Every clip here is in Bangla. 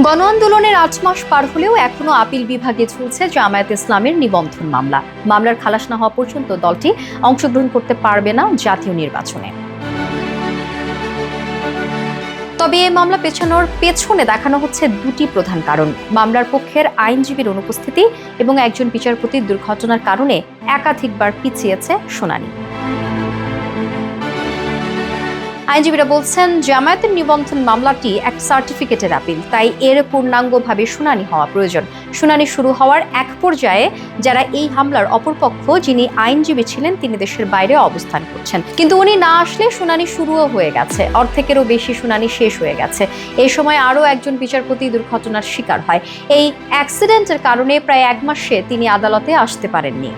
গণ আন্দোলনের ৮ মাস পার হলেও এখনো আপিল বিভাগে ঝুলছে জামায়াতে ইসলামের নিবন্ধন মামলার খালাস না হওয়া পর্যন্ত দলটি অংশগ্রহণ করতে পারবে না জাতীয় নির্বাচনে। তবে এই মামলা পেছানোর পেছনে দেখানো হচ্ছে দুটি প্রধান কারণ: মামলার পক্ষের আইনজীবীর অনুপস্থিতি এবং একজন বিচারপতির দুর্ঘটনার কারণে একাধিকবার পিছিয়েছে শুনানি। আইনজীবীরা বলছেন, জামায়াতের নিবন্ধন মামলাটি এক সার্টিফিকেটের আপিল, তাই এর পূর্ণাঙ্গভাবে শুনানি হওয়া প্রয়োজন। শুনানি শুরু হওয়ার এক পর্যায়ে যারা এই হামলার অপরপক্ষ, যিনি আইনজীবী ছিলেন, তিনি দেশের বাইরে অবস্থান করছেন, কিন্তু উনি না আসলে শুনানি শুরুও হয়ে গেছে। অর্ধেকেরও বেশি শুনানি শেষ হয়ে গেছে। এই সময় আরও একজন বিচারপতি দুর্ঘটনার শিকার হয়। এই অ্যাক্সিডেন্টের কারণে প্রায় 1 মাসে তিনি আদালতে আসতে পারেননি।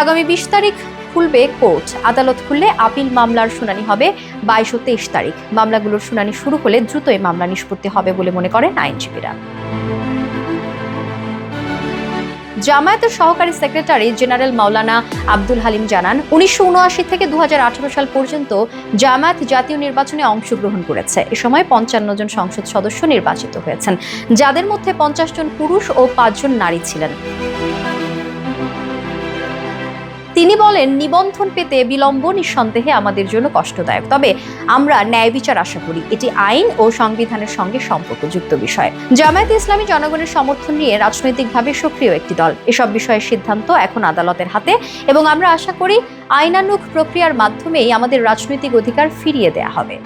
আগামী 20 তারিখ খুলবে কোর্ট। আদালত খুললে আপিল মামলার শুনানি হবে 22 ও 23 তারিখ। মামলাগুলোর শুনানি শুরু হলে দ্রুতই মামলা নিষ্পত্তি হবে বলে মনে করেন আইনজীবীরা। জামায়াতের সহকারী সেক্রেটারি জেনারেল মাওলানা আব্দুল হালিম জানান, 1979 থেকে 2018 সাল পর্যন্ত জামায়াত জাতীয় নির্বাচনে অংশগ্রহণ করেছে। এ সময় 55 জন সংসদ সদস্য নির্বাচিত হয়েছেন, যাদের মধ্যে 50 জন পুরুষ ও 5 জন নারী ছিলেন। তিনি বলেন, নিবন্ধন পেতে বিলম্ব নিঃসন্দেহে আমাদের জন্য কষ্টদায়ক, তবে আমরা ন্যায় বিচার আশা করি। এটি আইন ও সংবিধানের সঙ্গে সম্পর্কযুক্ত বিষয়। জামায়াতে ইসলামী জনগণের সমর্থন নিয়ে রাজনৈতিকভাবে সক্রিয় একটি দল। এসব বিষয়ের সিদ্ধান্ত এখন আদালতের হাতে এবং আমরা আশা করি আইনানুগ প্রক্রিয়ার মাধ্যমেই আমাদের রাজনৈতিক অধিকার ফিরিয়ে দেয়া হবে।